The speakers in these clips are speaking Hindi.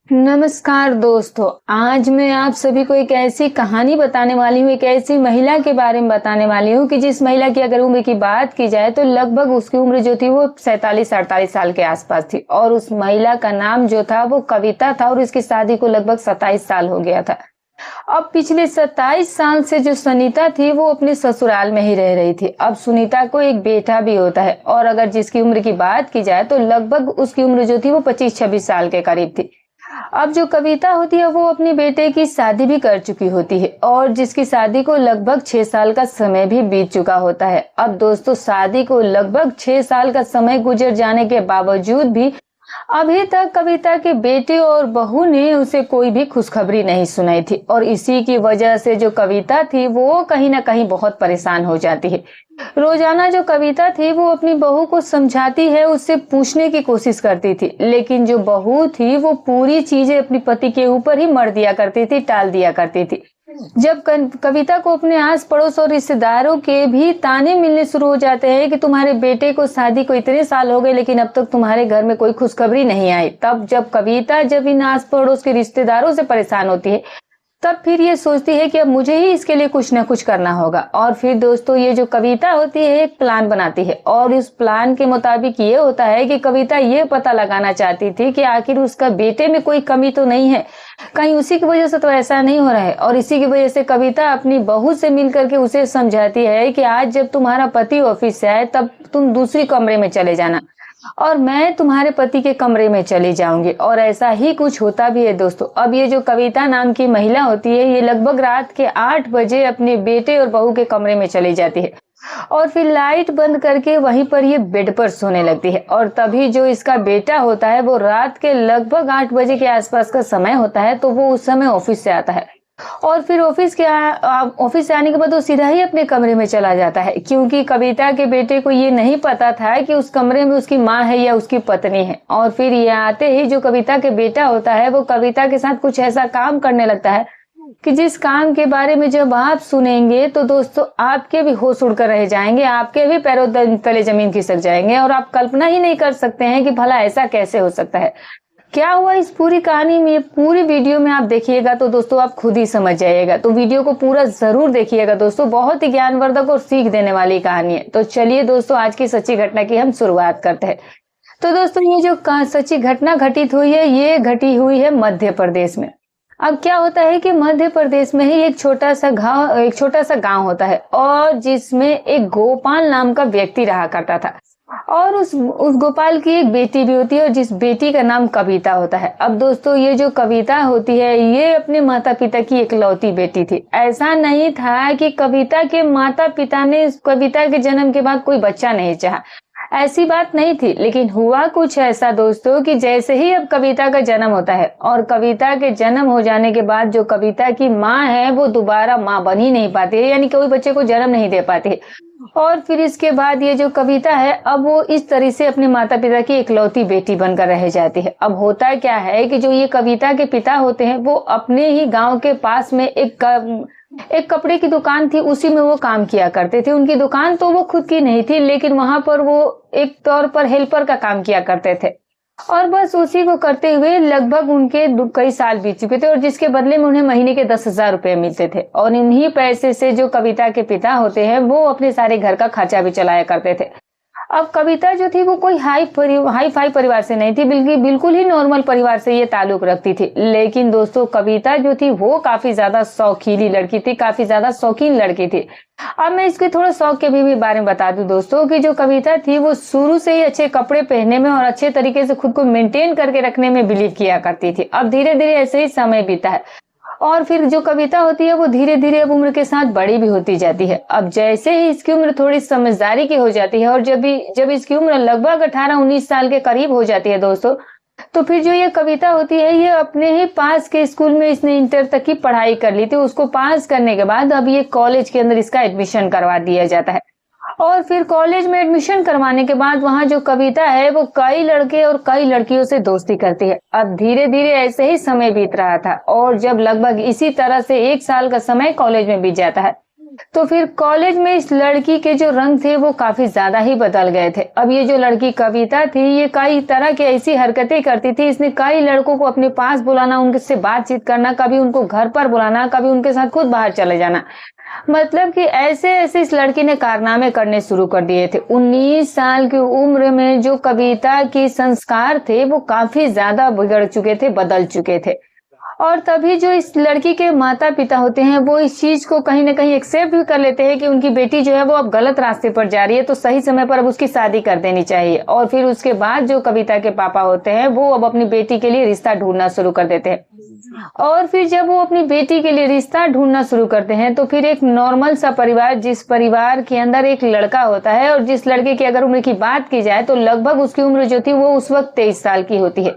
नमस्कार दोस्तों। आज मैं आप सभी को एक ऐसी कहानी बताने वाली हूँ, एक ऐसी महिला के बारे में बताने वाली हूँ कि जिस महिला की अगर उम्र की बात की जाए तो लगभग उसकी उम्र जो थी वो 47-48 साल के आसपास थी और उस महिला का नाम जो था वो कविता था और उसकी शादी को लगभग 27 साल हो गया था। अब पिछले 27 साल से जो सुनीता थी वो अपने ससुराल में ही रह रही थी। अब सुनीता को एक बेटा भी होता है और अगर जिसकी उम्र की बात की जाए तो लगभग उसकी उम्र जो थी वो 25-26 साल के करीब थी। अब जो कविता होती है वो अपने बेटे की शादी भी कर चुकी होती है और जिसकी शादी को लगभग 6 साल का समय भी बीत चुका होता है। अब दोस्तों, शादी को लगभग 6 साल का समय गुजर जाने के बावजूद भी अभी तक कविता के बेटे और बहू ने उसे कोई भी खुशखबरी नहीं सुनाई थी और इसी की वजह से जो कविता थी वो कहीं ना कहीं बहुत परेशान हो जाती है। रोजाना जो कविता थी वो अपनी बहू को समझाती है, उससे पूछने की कोशिश करती थी, लेकिन जो बहू थी वो पूरी चीजें अपने पति के ऊपर ही मर दिया करती थी, टाल दिया करती थी। जब कविता को अपने आस पड़ोस और रिश्तेदारों के भी ताने मिलने शुरू हो जाते हैं कि तुम्हारे बेटे को शादी को इतने साल हो गए लेकिन अब तक तुम्हारे घर में कोई खुशखबरी नहीं आई, तब जब कविता जब इन आस पड़ोस के रिश्तेदारों से परेशान होती है तब फिर ये सोचती है कि अब मुझे ही इसके लिए कुछ ना कुछ करना होगा। और फिर दोस्तों, ये जो कविता होती है एक प्लान बनाती है और इस प्लान के मुताबिक ये होता है कि कविता ये पता लगाना चाहती थी कि आखिर उसका बेटे में कोई कमी तो नहीं है, कहीं उसी की वजह से तो ऐसा नहीं हो रहा है। और इसी की वजह से कविता अपनी बहू से मिल करके उसे समझाती है कि आज जब तुम्हारा पति ऑफिस से आए तब तुम दूसरी कमरे में चले जाना और मैं तुम्हारे पति के कमरे में चली जाऊंगी। और ऐसा ही कुछ होता भी है दोस्तों। अब ये जो कविता नाम की महिला होती है ये लगभग रात के 8 बजे अपने बेटे और बहू के कमरे में चली जाती है और फिर लाइट बंद करके वहीं पर ये बेड पर सोने लगती है। और तभी जो इसका बेटा होता है वो रात के लगभग 8 बजे के आसपास का समय होता है, तो वो उस समय ऑफिस से आता है और फिर ऑफिस से आने के बाद वो सीधा ही अपने कमरे में चला जाता है, क्योंकि कविता के बेटे को ये नहीं पता था कि उस कमरे में उसकी माँ है या उसकी पत्नी है। और फिर ये आते ही जो कविता के बेटा होता है वो कविता के साथ कुछ ऐसा काम करने लगता है कि जिस काम के बारे में जब आप सुनेंगे तो दोस्तों आपके भी होश उड़कर रह जाएंगे, आपके भी पैरों तले जमीन खिसक जाएंगे और आप कल्पना ही नहीं कर सकते हैं कि भला ऐसा कैसे हो सकता है। क्या हुआ इस पूरी कहानी में, पूरी वीडियो में आप देखिएगा तो दोस्तों आप खुद ही समझ जाइएगा। तो वीडियो को पूरा जरूर देखिएगा दोस्तों, बहुत ही ज्ञानवर्धक और सीख देने वाली कहानी है। तो चलिए दोस्तों, आज की सच्ची घटना की हम शुरुआत करते हैं। तो दोस्तों, ये जो सच्ची घटना घटित हुई है ये घटी हुई है मध्य प्रदेश में। अब क्या होता है कि मध्य प्रदेश में ही एक छोटा सा गांव होता है और जिसमें एक गोपाल नाम का व्यक्ति रहा करता था और उस गोपाल की एक बेटी भी होती है और जिस बेटी का नाम कविता होता है। अब दोस्तों, ये जो कविता होती है ये अपने माता पिता की इकलौती बेटी थी। ऐसा नहीं था कि कविता के माता पिता ने कविता के जन्म के बाद कोई बच्चा नहीं चाहा, ऐसी बात नहीं थी। लेकिन हुआ कुछ ऐसा दोस्तों कि जैसे ही अब कविता का जन्म होता है और कविता के जन्म हो जाने के बाद जो कविता की माँ है वो दोबारा माँ बन ही नहीं पाती है, यानी कोई बच्चे को जन्म नहीं दे पाती है। और फिर इसके बाद ये जो कविता है अब वो इस तरह से अपने माता पिता की इकलौती बेटी बनकर रह जाती है। अब होता क्या है कि जो ये कविता के पिता होते हैं वो अपने ही गांव के पास में एक कपड़े की दुकान थी, उसी में वो काम किया करते थे। उनकी दुकान तो वो खुद की नहीं थी लेकिन वहां पर वो एक तौर पर हेल्पर का काम किया करते थे और बस उसी को करते हुए लगभग उनके कई साल बीत चुके थे और जिसके बदले में उन्हें महीने के 10,000 रुपए मिलते थे। और इन्हीं पैसे से जो कविता के पिता होते हैं वो अपने सारे घर का खर्चा भी चलाया करते थे। अब कविता जो थी वो कोई हाई फाई परिवार से नहीं थी, बल्कि बिल्कुल ही नॉर्मल परिवार से ये ताल्लुक रखती थी। लेकिन दोस्तों, कविता जो थी वो काफी ज्यादा शौकीली लड़की थी, काफी ज्यादा शौकीन लड़की थी। अब मैं इसके थोड़ा शौक के भी बारे में बता दूं दोस्तों कि जो कविता थी वो शुरू से ही अच्छे कपड़े पहनने में और अच्छे तरीके से खुद को मेंटेन करके रखने में बिलीव किया करती थी। अब धीरे धीरे ऐसे ही समय बीता है और फिर जो कविता होती है वो धीरे धीरे अब उम्र के साथ बड़ी भी होती जाती है। अब जैसे ही इसकी उम्र थोड़ी समझदारी की हो जाती है और जब इसकी उम्र लगभग 18-19 साल के करीब हो जाती है दोस्तों, तो फिर जो ये कविता होती है ये अपने ही पास के स्कूल में इसने इंटर तक की पढ़ाई कर ली थी। उसको पास करने के बाद अब ये कॉलेज के अंदर इसका एडमिशन करवा दिया जाता है और फिर कॉलेज में एडमिशन करवाने के बाद वहां जो कविता है वो कई लड़के और कई लड़कियों से दोस्ती करती है। अब धीरे धीरे ऐसे ही समय बीत रहा था और जब लगभग इसी तरह से 1 साल का समय कॉलेज में बीत जाता है तो फिर कॉलेज में इस लड़की के जो रंग थे वो काफी ज्यादा ही बदल गए थे। अब ये जो लड़की कविता थी, ये कई तरह की ऐसी हरकतें करती थी। इसने कई लड़कों को अपने पास बुलाना, उनसे बातचीत करना, कभी उनको घर पर बुलाना, कभी उनके साथ खुद बाहर चले जाना। मतलब कि ऐसे ऐसे इस लड़की ने कारनामे करने शुरू कर दिए थे। 19 साल की उम्र में जो कविता की संस्कार थे वो काफी ज्यादा बिगड़ चुके थे, बदल चुके थे। और तभी जो इस लड़की के माता पिता होते हैं वो इस चीज को कहीं ना कहीं एक्सेप्ट भी कर लेते हैं कि उनकी बेटी जो है वो अब गलत रास्ते पर जा रही है, तो सही समय पर अब उसकी शादी कर देनी चाहिए। और फिर उसके बाद जो कविता के पापा होते हैं वो अब अपनी बेटी के लिए रिश्ता ढूंढना शुरू कर देते हैं। और फिर जब वो अपनी बेटी के लिए रिश्ता ढूंढना शुरू करते हैं तो फिर एक नॉर्मल सा परिवार, जिस परिवार के अंदर एक लड़का होता है और जिस लड़के की अगर उम्र की बात की जाए तो लगभग उसकी उम्र जो थी वो उस वक्त 23 साल की होती है।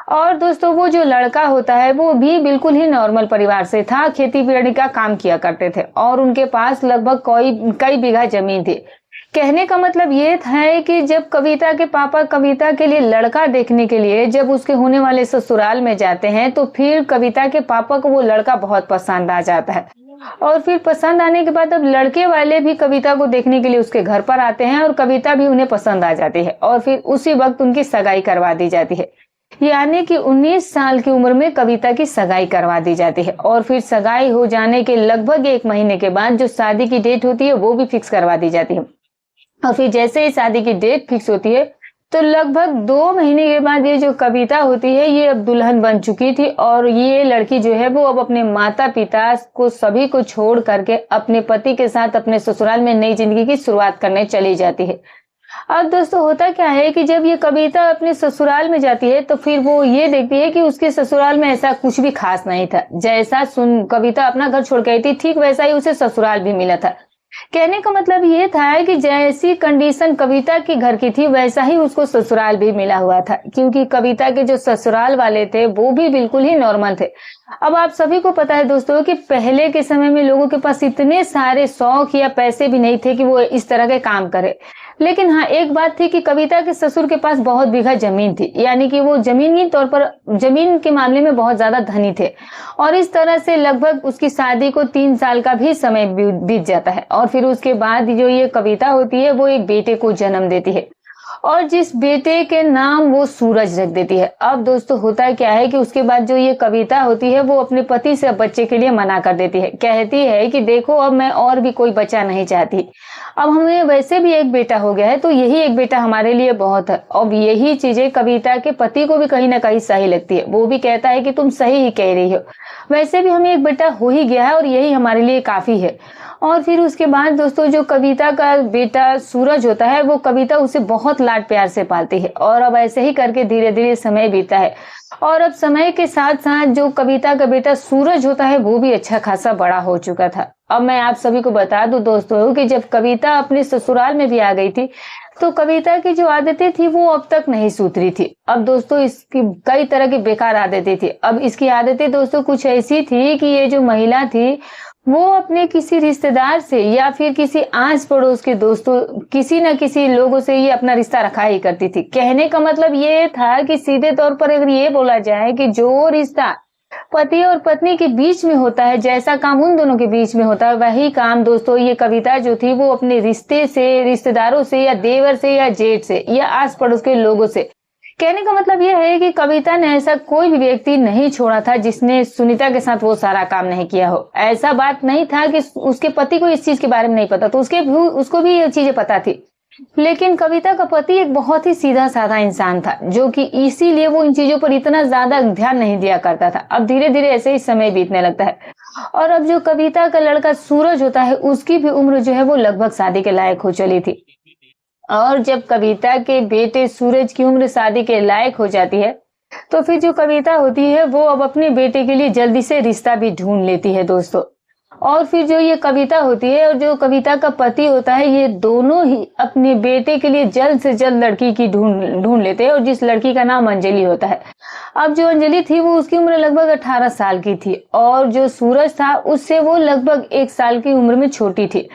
और दोस्तों वो जो लड़का होता है वो भी बिल्कुल ही नॉर्मल परिवार से था, खेती बाड़ी का काम किया करते थे और उनके पास लगभग कई बीघा जमीन थी। कहने का मतलब ये था कि जब कविता के पापा कविता के लिए लड़का देखने के लिए जब उसके होने वाले ससुराल में जाते हैं तो फिर कविता के पापा को वो लड़का बहुत पसंद आ जाता है। और फिर पसंद आने के बाद अब लड़के वाले भी कविता को देखने के लिए उसके घर पर आते हैं और कविता भी उन्हें पसंद आ जाती है और फिर उसी वक्त उनकी सगाई करवा दी जाती है। यानी कि 19 साल की उम्र में कविता की सगाई करवा दी जाती है। और फिर सगाई हो जाने के लगभग 1 महीने के बाद जो शादी की डेट होती है वो भी फिक्स करवा दी जाती है। और फिर जैसे ही शादी की डेट फिक्स होती है तो लगभग 2 महीने के बाद ये जो कविता होती है ये अब दुल्हन बन चुकी थी और ये लड़की जो है वो अब अपने माता पिता को सभी को छोड़ करके अपने पति के साथ अपने ससुराल में नई जिंदगी की शुरुआत करने चली जाती है। अब दोस्तों होता क्या है कि जब ये कविता अपने ससुराल में जाती है तो फिर वो ये देखती है कि उसके ससुराल में ऐसा कुछ भी खास नहीं था। जैसा कविता अपना घर छोड़ गई थी ठीक वैसा ही उसे ससुराल भी मिला था। कहने का मतलब ये था कि जैसी कंडीशन कविता के घर की थी वैसा ही उसको ससुराल भी मिला हुआ था, क्योंकि कविता के जो ससुराल वाले थे वो भी बिल्कुल ही नॉर्मल थे। अब आप सभी को पता है दोस्तों कि पहले के समय में लोगों के पास इतने सारे शौक या पैसे भी नहीं थे कि वो इस तरह के काम करे। लेकिन हाँ, एक बात थी कि कविता के ससुर के पास बहुत बीघा जमीन थी, यानी कि वो जमीनी तौर पर जमीन के मामले में बहुत ज्यादा धनी थे। और इस तरह से लगभग उसकी शादी को 3 साल का भी समय बीत जाता है। और फिर उसके बाद जो ये कविता होती है वो एक बेटे को जन्म देती है और जिस बेटे के नाम वो सूरज रख देती है। अब दोस्तों होता क्या है कि उसके बाद जो ये कविता होती है वो अपने पति से बच्चे के लिए मना कर देती है। कहती है कि देखो अब मैं और भी कोई बच्चा नहीं चाहती, अब हमें वैसे भी एक बेटा हो गया है तो यही एक बेटा हमारे लिए बहुत है। अब यही चीजें कविता के पति को भी कहीं ना कहीं सही लगती है। वो भी कहता है कि तुम सही ही कह रही हो, वैसे भी हमें एक बेटा हो ही गया है और यही हमारे लिए काफी है। और फिर उसके बाद दोस्तों जो कविता का बेटा सूरज होता है वो कविता उसे बहुत लाड प्यार से पालती है। और अब ऐसे ही करके धीरे धीरे समय बीता है और अब समय के साथ साथ जो कविता का बेटा सूरज होता है वो भी अच्छा खासा बड़ा हो चुका था। अब मैं आप सभी को बता दूं दोस्तों कि जब कविता अपने ससुराल में भी आ गई थी तो कविता की जो आदतें थी वो अब तक नहीं सुधरी थी। अब दोस्तों इसकी कई तरह की बेकार आदतें थी। अब इसकी आदतें दोस्तों कुछ ऐसी थी कि ये जो महिला थी वो अपने किसी रिश्तेदार से या फिर किसी आस पड़ोस के दोस्तों किसी न किसी लोगों से ये अपना रिश्ता रखा ही करती थी। कहने का मतलब ये था कि सीधे तौर पर अगर ये बोला जाए कि जो रिश्ता पति और पत्नी के बीच में होता है, जैसा काम उन दोनों के बीच में होता है, वही काम दोस्तों ये कविता जो थी वो अपने रिश्ते से, रिश्तेदारों से या देवर से या जेठ से या आस पड़ोस के लोगों से। कहने का मतलब यह है कि कविता ने ऐसा कोई भी व्यक्ति नहीं छोड़ा था जिसने सुनीता के साथ वो सारा काम नहीं किया हो। ऐसा बात नहीं था कि उसके पति को इस चीज के बारे में नहीं पता, तो उसको भी ये चीजें पता थी। लेकिन कविता का पति एक बहुत ही सीधा साधा इंसान था जो कि इसीलिए वो इन चीजों पर इतना ज्यादा ध्यान नहीं दिया करता था। अब धीरे धीरे ऐसे ही समय बीतने लगता है और अब जो कविता का लड़का सूरज होता है उसकी भी उम्र जो है वो लगभग शादी के लायक हो चली थी। और जब कविता के बेटे सूरज की उम्र शादी के लायक हो जाती है तो फिर जो कविता होती है वो अब अपने बेटे के लिए जल्दी से रिश्ता भी ढूंढ लेती है दोस्तों। और फिर जो ये कविता होती है और जो कविता का पति होता है ये दोनों ही अपने बेटे के लिए जल्द से जल्द लड़की की ढूंढ लेते हैं और जिस लड़की का नाम अंजलि होता है। अब जो अंजलि थी वो उसकी उम्र लगभग 18 साल की थी और जो सूरज था उससे वो लगभग 1 साल की उम्र में छोटी थी।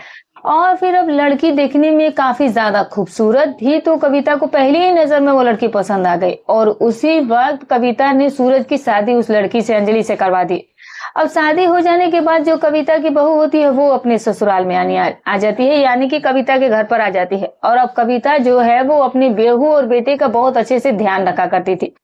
और फिर अब लड़की देखने में काफी ज्यादा खूबसूरत थी तो कविता को पहली ही नजर में वो लड़की पसंद आ गई और उसी वक्त कविता ने सूरज की शादी उस लड़की से, अंजलि से करवा दी। अब शादी हो जाने के बाद जो कविता की बहू होती है वो अपने ससुराल में आ जाती है, यानी कि कविता के घर पर आ जाती है। और अब कविता जो है वो अपनी बहू और बेटे का बहुत अच्छे से ध्यान रखा करती थी।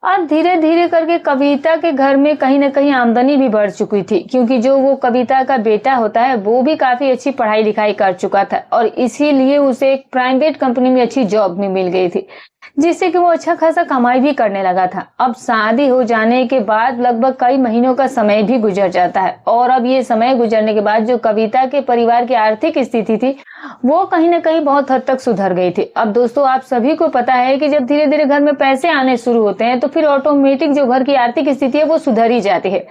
अब धीरे धीरे करके कविता के घर में कहीं ना कहीं आमदनी भी बढ़ चुकी थी, क्योंकि जो वो कविता का बेटा होता है वो भी काफी अच्छी पढ़ाई लिखाई कर चुका था और इसीलिए उसे एक प्राइवेट कंपनी में अच्छी जॉब भी मिल गई थी, जिससे कि वो अच्छा खासा कमाई भी करने लगा था। अब शादी हो जाने के बाद लगभग कई महीनों का समय भी गुजर जाता है और अब ये समय गुजरने के बाद जो कविता के परिवार की आर्थिक स्थिति थी वो कहीं ना कहीं बहुत हद तक सुधर गई थी। अब दोस्तों आप सभी को पता है कि जब धीरे धीरे घर में पैसे आने शुरू होते हैं तो फिर ऑटोमेटिक जो घर की आर्थिक स्थिति है वो सुधर ही जाती है।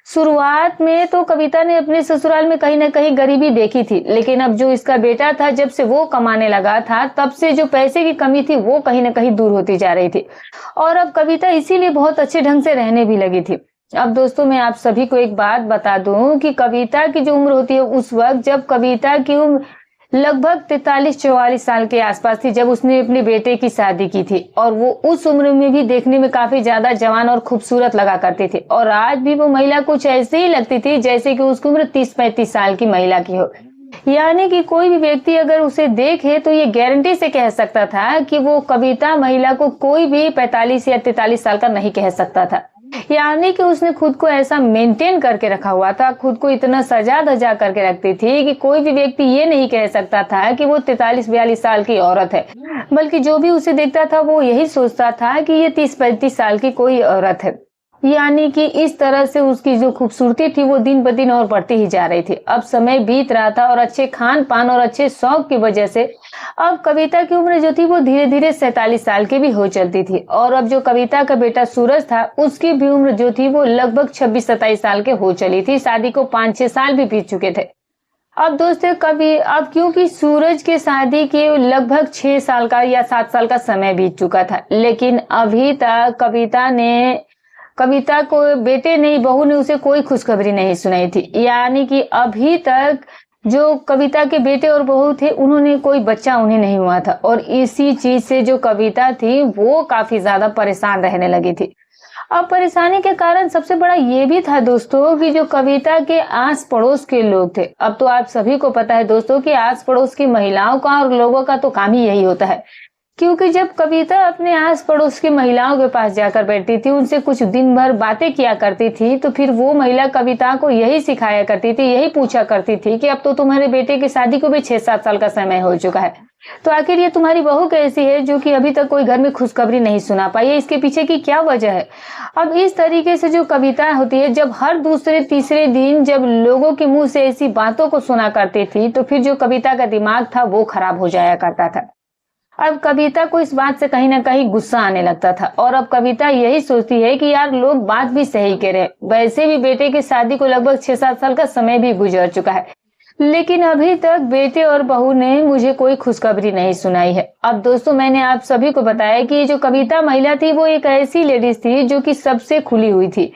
शुरुआत में तो कविता ने अपने ससुराल में कहीं ना कहीं गरीबी देखी थी, लेकिन अब जो इसका बेटा था जब से वो कमाने लगा था तब से जो पैसे की कमी थी वो कहीं ना कहीं दूर होती जा रही थी और अब कविता इसीलिए बहुत अच्छे ढंग से रहने भी लगी थी। अब दोस्तों मैं आप सभी को एक बात बता दूं कि कविता की जो उम्र होती है उस वक्त जब कविता की उम्र लगभग 43-44 साल के आसपास थी, जब उसने अपने बेटे की शादी की थी और वो उस उम्र में भी देखने में काफी ज्यादा जवान और खूबसूरत लगा करती थी और आज भी वो महिला कुछ ऐसे ही लगती थी जैसे कि उसकी उम्र 30-35 साल की महिला की हो। यानी कि कोई भी व्यक्ति अगर उसे देखे तो ये गारंटी से कह सकता था कि वो कविता महिला को कोई भी 45 या 43 साल का नहीं कह सकता था। यानी कि उसने खुद को ऐसा मेंटेन करके रखा हुआ था, खुद को इतना सजा धजा करके रखती थी कि कोई भी व्यक्ति ये नहीं कह सकता था कि वो 43-42 साल की औरत है, बल्कि जो भी उसे देखता था वो यही सोचता था कि ये 30-35 साल की कोई औरत है। यानी कि इस तरह से उसकी जो खूबसूरती थी वो दिन ब दिन और बढ़ती ही जा रही थी। अब समय बीत रहा था और अच्छे खान पान और अच्छे शौक की वजह से अब कविता की उम्र जो थी वो धीरे धीरे 47 साल की भी हो चलती थी और अब जो कविता का बेटा सूरज था उसकी भी उम्र जो थी वो लगभग 26-27 साल के हो चली थी। शादी को 5-6 साल भी बीत चुके थे। अब दोस्तों अब क्योंकि सूरज के शादी के लगभग 6 साल का या 7 साल का समय बीत चुका था, लेकिन अभी तक कविता को बेटे ने बहू ने उसे कोई खुशखबरी नहीं सुनाई थी। यानी कि अभी तक जो कविता के बेटे और बहू थे उन्होंने कोई बच्चा उन्हें नहीं हुआ था और इसी चीज से जो कविता थी वो काफी ज्यादा परेशान रहने लगी थी। अब परेशानी के कारण सबसे बड़ा ये भी था दोस्तों कि जो कविता के आस पड़ोस के लोग थे। अब तो आप सभी को पता है दोस्तों कि आस पड़ोस की महिलाओं का और लोगों का तो काम ही यही होता है, क्योंकि जब कविता अपने आस पड़ोस की महिलाओं के पास जाकर बैठती थी, उनसे कुछ दिन भर बातें किया करती थी, तो फिर वो महिला कविता को यही सिखाया करती थी, यही पूछा करती थी कि अब तो तुम्हारे बेटे की शादी को भी 6-7 साल का समय हो चुका है, तो आखिर ये तुम्हारी बहू कैसी है जो कि अभी तक कोई घर में खुशखबरी नहीं सुना पाई है, इसके पीछे की क्या वजह है। अब इस तरीके से जो कविता होती है जब हर दूसरे तीसरे दिन जब लोगों के मुंह से ऐसी बातों को सुना करती थी तो फिर जो कविता का दिमाग था वो खराब हो जाया करता था। अब कविता को इस बात से कहीं ना कहीं गुस्सा आने लगता था और अब कविता यही सोचती है कि यार लोग बात भी सही कह रहे हैं, वैसे भी बेटे की शादी को लगभग 6-7 साल का समय भी गुजर चुका है, लेकिन अभी तक बेटे और बहू ने मुझे कोई खुशखबरी नहीं सुनाई है। अब दोस्तों मैंने आप सभी को बताया कि जो कविता महिला थी वो एक ऐसी लेडीज थी जो कि सबसे खुली हुई थी।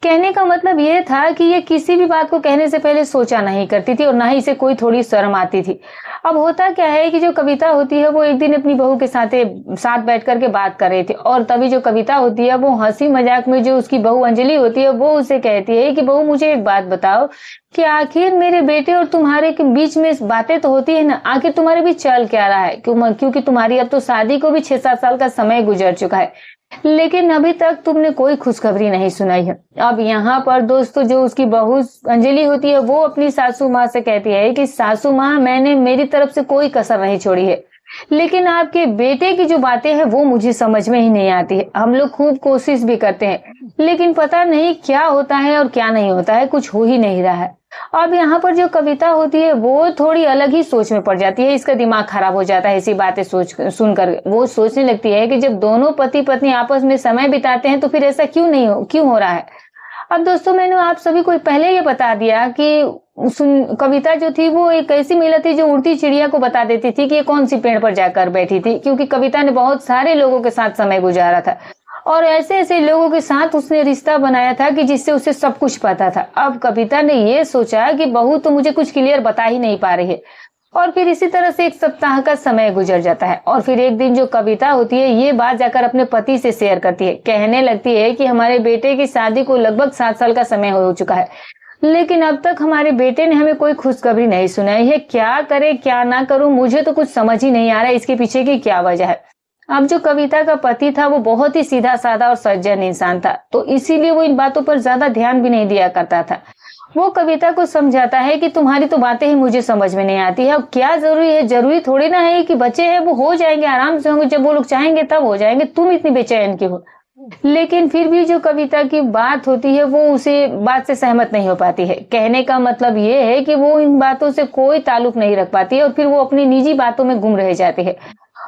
कहने का मतलब ये था कि ये किसी भी बात को कहने से पहले सोचा नहीं करती थी और ना ही इसे कोई थोड़ी शर्म आती थी। अब होता क्या है कि जो कविता होती है वो एक दिन अपनी बहू के साथ बैठ करके बात कर रही थी और तभी जो कविता होती है वो हंसी मजाक में जो उसकी बहू अंजलि होती है वो उसे कहती है कि बहू मुझे एक बात बताओ कि आखिर मेरे बेटे और तुम्हारे के बीच में बातें तो होती है ना, आखिर तुम्हारे बीच चल क्या रहा है, क्योंकि तुम्हारी अब तो शादी को भी 6-7 साल का समय गुजर चुका है, लेकिन अभी तक तुमने कोई खुशखबरी नहीं सुनाई है। अब यहाँ पर दोस्तों जो उसकी बहू अंजलि होती है वो अपनी सासू माँ से कहती है कि सासू माँ मैंने मेरी तरफ से कोई कसर नहीं छोड़ी है, लेकिन आपके बेटे की जो बातें हैं वो मुझे समझ में ही नहीं आती है। हम लोग खूब कोशिश भी करते हैं लेकिन पता नहीं क्या होता है और क्या नहीं होता है, कुछ हो ही नहीं रहा है। अब यहाँ पर जो कविता होती है वो थोड़ी अलग ही सोच में पड़ जाती है, इसका दिमाग खराब हो जाता है ऐसी बातें सुनकर। वो सोचने लगती है कि जब दोनों पति पत्नी आपस में समय बिताते हैं तो फिर ऐसा क्यों हो रहा है। अब दोस्तों मैंने आप सभी को पहले ये बता दिया कि कविता जो थी वो एक ऐसी महिला थी जो उड़ती चिड़िया को बता देती थी कि ये कौन सी पेड़ पर जाकर बैठी थी, क्योंकि कविता ने बहुत सारे लोगों के साथ समय गुजारा था और ऐसे ऐसे लोगों के साथ उसने रिश्ता बनाया था कि जिससे उसे सब कुछ पता था। अब कविता ने ये सोचा कि बहू तो मुझे कुछ क्लियर बता ही नहीं पा रही है, और फिर इसी तरह से 1 सप्ताह का समय गुजर जाता है और फिर एक दिन जो कविता होती है ये बात जाकर अपने पति से शेयर करती है। कहने लगती है कि हमारे बेटे की शादी को लगभग 7 साल का समय हो चुका है, लेकिन अब तक हमारे बेटे ने हमें कोई खुशखबरी नहीं सुनाई है। क्या करे क्या ना करूं, मुझे तो कुछ समझ ही नहीं आ रहा है इसके पीछे की क्या वजह है। अब जो कविता का पति था वो बहुत ही सीधा साधा और सज्जन इंसान था, तो इसीलिए वो इन बातों पर ज्यादा ध्यान भी नहीं दिया करता था। वो कविता को समझाता है कि तुम्हारी तो बातें ही मुझे समझ में नहीं आती है, अब क्या जरूरी है, जरूरी थोड़ी ना है कि बच्चे हैं वो हो जाएंगे, आराम से होंगे, जब वो लोग चाहेंगे तब हो जाएंगे, तुम इतनी बेचैन क्यों हो। लेकिन फिर भी जो कविता की बात होती है वो उसे बात से सहमत नहीं हो पाती है। कहने का मतलब ये है कि वो इन बातों से कोई ताल्लुक नहीं रख पाती है और फिर वो अपनी निजी बातों में गुम रह जाती है।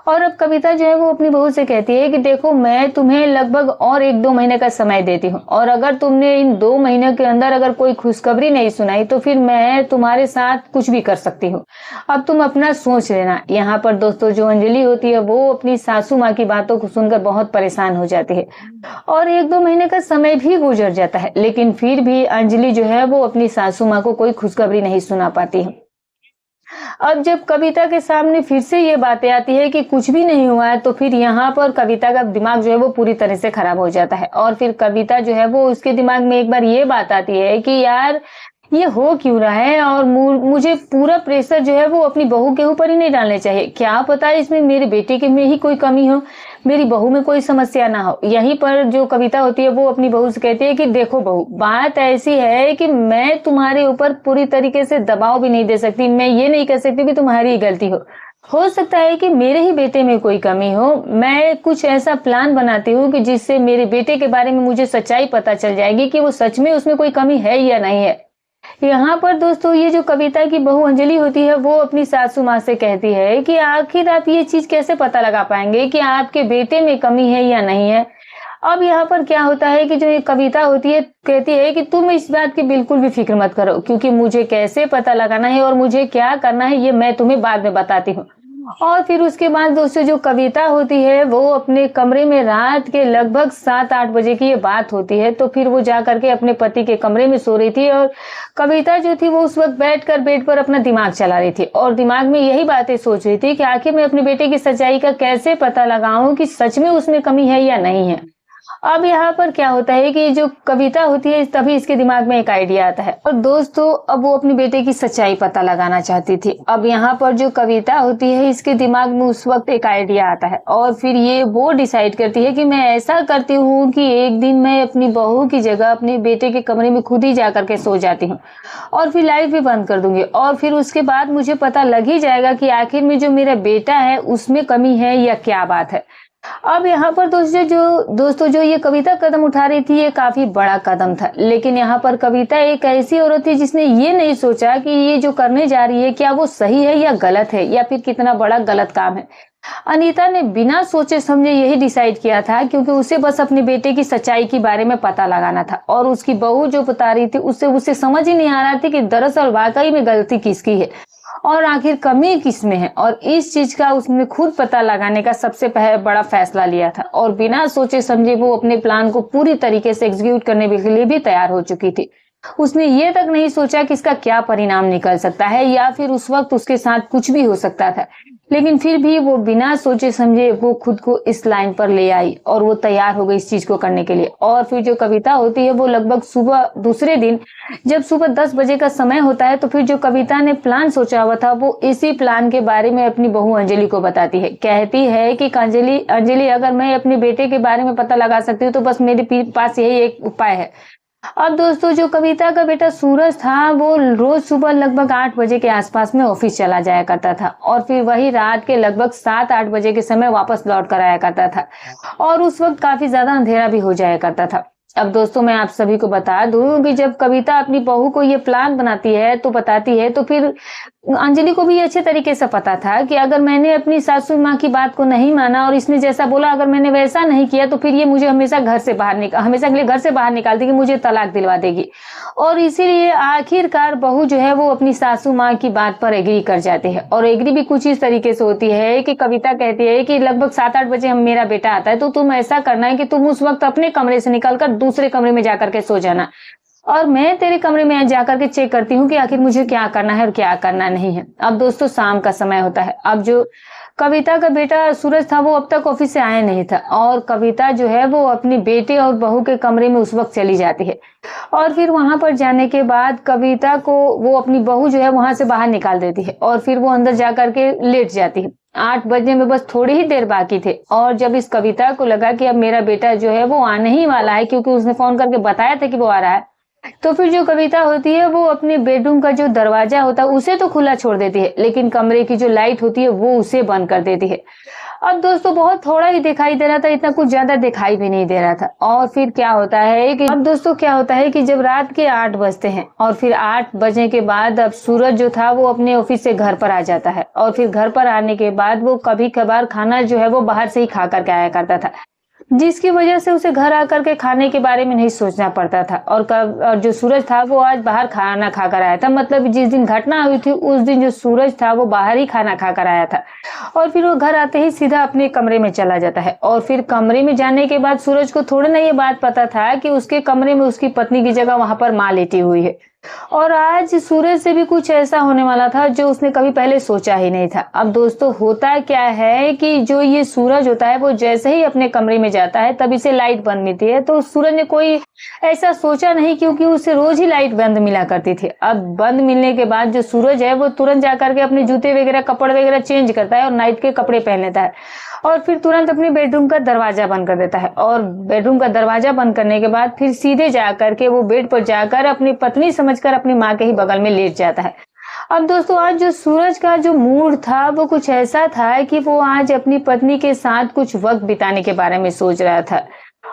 और अब कविता जो है वो अपनी बहू से कहती है कि देखो मैं तुम्हें लगभग और 1-2 महीने का समय देती हूँ, और अगर तुमने इन 2 महीने के अंदर अगर कोई खुशखबरी नहीं सुनाई तो फिर मैं तुम्हारे साथ कुछ भी कर सकती हूँ। अब तुम अपना सोच लेना। यहाँ पर दोस्तों जो अंजलि होती है वो अपनी सासू माँ की बातों को सुनकर बहुत परेशान हो जाती है और 1-2 महीने का समय भी गुजर जाता है, लेकिन फिर भी अंजलि जो है वो अपनी सासू माँ को कोई खुशखबरी नहीं सुना पाती है। अब जब कविता के सामने फिर से ये बातें आती है कि कुछ भी नहीं हुआ है, तो फिर यहाँ पर कविता का दिमाग जो है वो पूरी तरह से खराब हो जाता है और फिर कविता जो है वो उसके दिमाग में एक बार ये बात आती है कि यार ये हो क्यों रहा है और मुझे पूरा प्रेशर जो है वो अपनी बहू के ऊपर ही नहीं डालने चाहिए। क्या पता है इसमें मेरे बेटे के में ही कोई कमी हो, मेरी बहू में कोई समस्या ना हो। यहीं पर जो कविता होती है वो अपनी बहू से कहती है कि देखो बहू, बात ऐसी है कि मैं तुम्हारे ऊपर पूरी तरीके से दबाव भी नहीं दे सकती, मैं ये नहीं कह सकती कि तुम्हारी गलती हो सकता है कि मेरे ही बेटे में कोई कमी हो। मैं कुछ ऐसा प्लान बनाती हूँ कि जिससे मेरे बेटे के बारे में मुझे सच्चाई पता चल जाएगी कि वो सच में उसमें कोई कमी है या नहीं है। यहाँ पर दोस्तों ये जो कविता की बहू अंजलि होती है वो अपनी सासू माँ से कहती है कि आखिर आप ये चीज कैसे पता लगा पाएंगे कि आपके बेटे में कमी है या नहीं है। अब यहाँ पर क्या होता है कि जो ये कविता होती है कहती है कि तुम इस बात की बिल्कुल भी फिक्र मत करो, क्योंकि मुझे कैसे पता लगाना है और मुझे क्या करना है ये मैं तुम्हें बाद में बताती हूँ। और फिर उसके बाद दोस्तों जो कविता होती है वो अपने कमरे में रात के लगभग 7-8 बजे की ये बात होती है, तो फिर वो जा करके अपने पति के कमरे में सो रही थी और कविता जो थी वो उस वक्त बैठकर बेड पर अपना दिमाग चला रही थी और दिमाग में यही बातें सोच रही थी कि आखिर मैं अपने बेटे की सच्चाई का कैसे पता लगाऊं कि सच में उसमें कमी है या नहीं है। अब यहाँ पर क्या होता है कि जो कविता होती है तभी इसके दिमाग में एक आइडिया आता है और दोस्तों अब वो अपने बेटे की सच्चाई पता लगाना चाहती थी। अब यहाँ पर जो कविता होती है इसके दिमाग में उस वक्त एक आइडिया आता है और फिर ये वो डिसाइड करती है कि मैं ऐसा करती हूँ कि एक दिन मैं अपनी बहू की जगह अपने बेटे के कमरे में खुद ही जा करके सो जाती हूँ और फिर लाइट भी बंद कर दूंगी और फिर उसके बाद मुझे पता लग ही जाएगा कि आखिर में जो मेरा बेटा है उसमें कमी है या क्या बात है। अब यहाँ पर दोस्तों जो ये कविता कदम उठा रही थी ये काफी बड़ा कदम था, लेकिन यहाँ पर कविता एक ऐसी औरत थी जिसने ये नहीं सोचा कि ये जो करने जा रही है क्या वो सही है या गलत है या फिर कितना बड़ा गलत काम है। अनीता ने बिना सोचे समझे यही डिसाइड किया था क्योंकि उसे बस अपने बेटे की सच्चाई के बारे में पता लगाना था और उसकी बहू जो बता रही थी उसे समझ ही नहीं आ रहा था कि दरअसल वाकई में गलती किसकी है और आखिर कमी किसमें है, और इस चीज का उसने खुद पता लगाने का सबसे बड़ा फैसला लिया था और बिना सोचे समझे वो अपने प्लान को पूरी तरीके से एग्जीक्यूट करने के लिए भी तैयार हो चुकी थी। उसने ये तक नहीं सोचा कि इसका क्या परिणाम निकल सकता है या फिर उस वक्त उसके साथ कुछ भी हो सकता था, लेकिन फिर भी वो बिना सोचे समझे वो खुद को इस लाइन पर ले आई और वो तैयार हो गई इस चीज को करने के लिए। और फिर जो कविता होती है वो लगभग सुबह दूसरे दिन जब सुबह 10 बजे का समय होता है तो फिर जो कविता ने प्लान सोचा हुआ था वो इसी प्लान के बारे में अपनी बहू अंजलि को बताती है। कहती है कि अंजलि अगर मैं अपने बेटे के बारे में पता लगा सकती हूँ तो बस मेरे पास यही एक उपाय है। अब दोस्तों जो कविता का बेटा सूरज था वो रोज सुबह लगभग 8 बजे के आसपास में ऑफिस चला जाया करता था और फिर वही रात के लगभग 7-8 बजे के समय वापस लौट कर आया करता था और उस वक्त काफी ज्यादा अंधेरा भी हो जाया करता था। अब दोस्तों मैं आप सभी को बता दूं कि जब कविता अपनी बहू को ये प्लान बनाती है तो बताती है तो फिर अंजलि को भी अच्छे तरीके से पता था कि अगर मैंने अपनी सासू माँ की बात को नहीं माना और इसने जैसा बोला अगर मैंने वैसा नहीं किया तो फिर ये मुझे हमेशा के लिए घर से बाहर निकाल देगी, मुझे तलाक दिलवा देगी। और इसीलिए आखिरकार बहू जो है वो अपनी सासू माँ की बात पर एग्री कर जाती है और एग्री भी कुछ इस तरीके से होती है कि कविता कहती है कि लगभग 7-8 बजे मेरा बेटा आता है तो तुम ऐसा करना है कि तुम उस वक्त अपने कमरे से निकलकर दूसरे कमरे में जाकर के सो जाना और मैं तेरे कमरे में जाकर के चेक करती हूँ कि आखिर मुझे क्या करना है और क्या करना नहीं है। अब दोस्तों शाम का समय होता है। अब जो कविता का बेटा सूरज था वो अब तक ऑफिस से आया नहीं था और कविता जो है वो अपनी बेटे और बहू के कमरे में उस वक्त चली जाती है। और फिर वहां पर जाने के बाद कविता को वो अपनी बहू जो है वहां से बाहर निकाल देती है और फिर वो अंदर जाकर के लेट जाती है। 8 बजने में बस थोड़ी ही देर बाकी थे और जब इस कविता को लगा कि अब मेरा बेटा जो है वो आने ही वाला है, क्योंकि उसने फोन करके बताया था कि वो आ रहा है, तो फिर जो कविता होती है वो अपने बेडरूम का जो दरवाजा होता है उसे तो खुला छोड़ देती है, लेकिन कमरे की जो लाइट होती है वो उसे बंद कर देती है। अब दोस्तों बहुत थोड़ा ही दिखाई दे रहा था, इतना कुछ ज्यादा दिखाई भी नहीं दे रहा था। और फिर क्या होता है कि अब दोस्तों क्या होता है कि जब रात के 8 बजते हैं और फिर 8 बजने के बाद अब सूरज जो था वो अपने ऑफिस से घर पर आ जाता है और फिर घर पर आने के बाद वो कभी कभार खाना जो है वो बाहर से ही खा करके आया करता था, जिसकी वजह से उसे घर आकर के खाने के बारे में नहीं सोचना पड़ता था। और जो सूरज था वो आज बाहर खाना खाकर आया था, मतलब जिस दिन घटना हुई थी उस दिन जो सूरज था वो बाहर ही खाना खाकर आया था। और फिर वो घर आते ही सीधा अपने कमरे में चला जाता है और फिर कमरे में जाने के बाद सूरज को थोड़ा ना ये बात पता था कि उसके कमरे में उसकी पत्नी की जगह वहां पर माँ लेटी हुई है और आज सूरज से भी कुछ ऐसा होने वाला था जो उसने कभी पहले सोचा ही नहीं था। अब दोस्तों होता क्या है कि जो ये सूरज होता है वो जैसे ही अपने कमरे में जाता है तभी से लाइट बंद मिलती है, तो सूरज ने कोई ऐसा सोचा नहीं क्योंकि उसे रोज ही लाइट बंद मिला करती थी। अब बंद मिलने के बाद जो सूरज है वो तुरंत जाकर के अपने जूते वगैरह कपड़े वगैरह चेंज करता है और नाइट के कपड़े पहन लेता है और फिर तुरंत अपने बेडरूम का दरवाजा बंद कर देता है और बेडरूम का दरवाजा बंद करने के बाद फिर सीधे जाकर के वो बेड पर जाकर अपनी पत्नी समझकर अपनी माँ के ही बगल में लेट जाता है। अब दोस्तों आज जो सूरज का जो मूड था वो कुछ ऐसा था कि वो आज अपनी पत्नी के साथ कुछ वक्त बिताने के बारे में सोच रहा था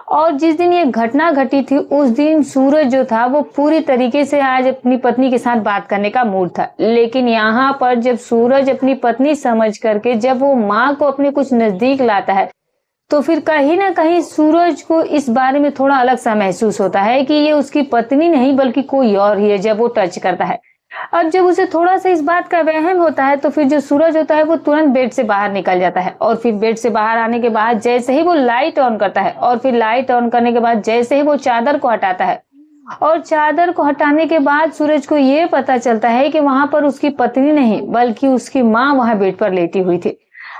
और जिस दिन ये घटना घटी थी उस दिन सूरज जो था वो पूरी तरीके से आज अपनी पत्नी के साथ बात करने का मूड था। लेकिन यहाँ पर जब सूरज अपनी पत्नी समझ करके जब वो माँ को अपने कुछ नजदीक लाता है तो फिर कहीं ना कहीं सूरज को इस बारे में थोड़ा अलग सा महसूस होता है कि ये उसकी पत्नी नहीं बल्कि कोई और ही है जब वो टच करता है। अब जब उसे थोड़ा सा इस बात का वहम होता है तो फिर जो सूरज होता है वो तुरंत बेड से बाहर निकल जाता है और फिर बेड से बाहर आने के बाद जैसे ही वो लाइट ऑन करता है और फिर लाइट ऑन करने के बाद जैसे ही वो चादर को हटाता है और चादर को हटाने के बाद सूरज को ये पता चलता है कि वहां पर उसकी पत्नी नहीं बल्कि उसकी माँ वहां बेड पर लेटी हुई थी।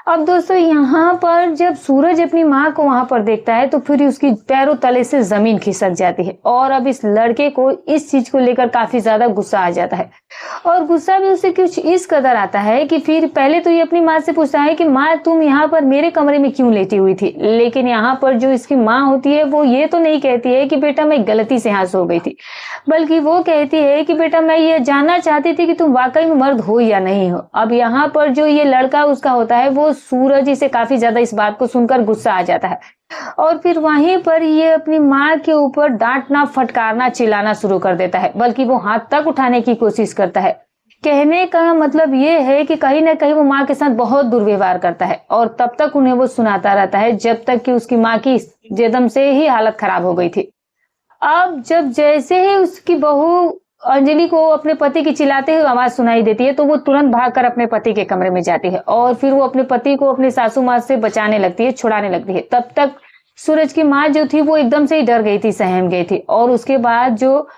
अब दोस्तों यहाँ पर जब सूरज अपनी माँ को वहां पर देखता है तो फिर उसकी पैरों तले से जमीन खिसक जाती है और अब इस लड़के को इस चीज को लेकर काफी ज्यादा गुस्सा आ जाता है और गुस्सा भी उसे कुछ इस कदर आता है कि फिर पहले तो ये अपनी माँ से पूछता है कि माँ तुम यहाँ पर मेरे कमरे में क्यों लेटी हुई थी, लेकिन यहाँ पर जो इसकी माँ होती है वो ये तो नहीं कहती है कि बेटा मैं गलती से यहाँ सो गई थी, बल्कि वो कहती है कि बेटा मैं ये जानना चाहती थी कि तुम वाकई में मर्द हो या नहीं हो। अब यहाँ पर जो ये लड़का उसका होता है वो सूरज इसे काफी ज्यादा इस बात को सुनकर गुस्सा आ जाता है और फिर वहीं पर ये अपनी माँ के ऊपर डांटना फटकारना चिल्लाना शुरू कर देता है, बल्कि वो हाथ तक उठाने की कोशिश करता है। कहने का मतलब ये है कि कहीं ना कहीं वो माँ के साथ बहुत दुर्व्यवहार करता है और तब तक उन्हें वो सुनाता रहता है जब तक कि उसकी माँ की जन्म से ही हालत खराब हो गई थी। अब जब जैसे ही उसकी बहू अंजलि को अपने पति की चिल्लाते हुए आवाज सुनाई देती है तो वो तुरंत भागकर अपने पति के कमरे में जाती है और फिर वो अपने पति को अपनी सासू माँ से बचाने लगती है, छुड़ाने लगती है। तब तक सूरज की माँ जो थी वो एकदम से ही डर गई थी, सहम गई थी और उसके बाद जो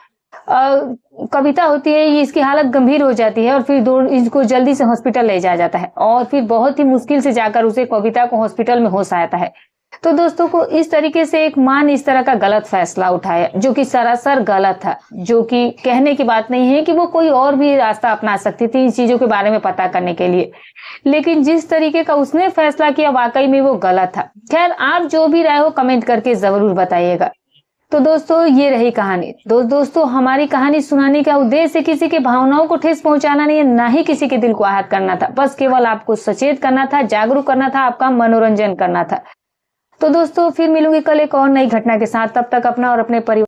कविता होती है ये इसकी हालत गंभीर हो जाती है और फिर इसको जल्दी से हॉस्पिटल ले जाया जाता है और फिर बहुत ही मुश्किल से जाकर उसे कविता को हॉस्पिटल में होश आता है। तो दोस्तों को इस तरीके से एक माँ ने इस तरह का गलत फैसला उठाया जो कि सरासर गलत था, जो कि कहने की बात नहीं है कि वो कोई और भी रास्ता अपना सकती थी इन चीजों के बारे में पता करने के लिए, लेकिन जिस तरीके का उसने फैसला किया वाकई में वो गलत था। खैर आप जो भी राय हो कमेंट करके जरूर बताइएगा। तो दोस्तों ये रही कहानी। दोस्तों हमारी कहानी सुनाने का उद्देश्य किसी के भावनाओं को ठेस पहुंचाना नहीं है, ना ही किसी के दिल को आहत करना था, बस केवल आपको सचेत करना था, जागरूक करना था, आपका मनोरंजन करना था। तो दोस्तों फिर मिलूंगी कल एक और नई घटना के साथ, तब तक अपना और अपने परिवार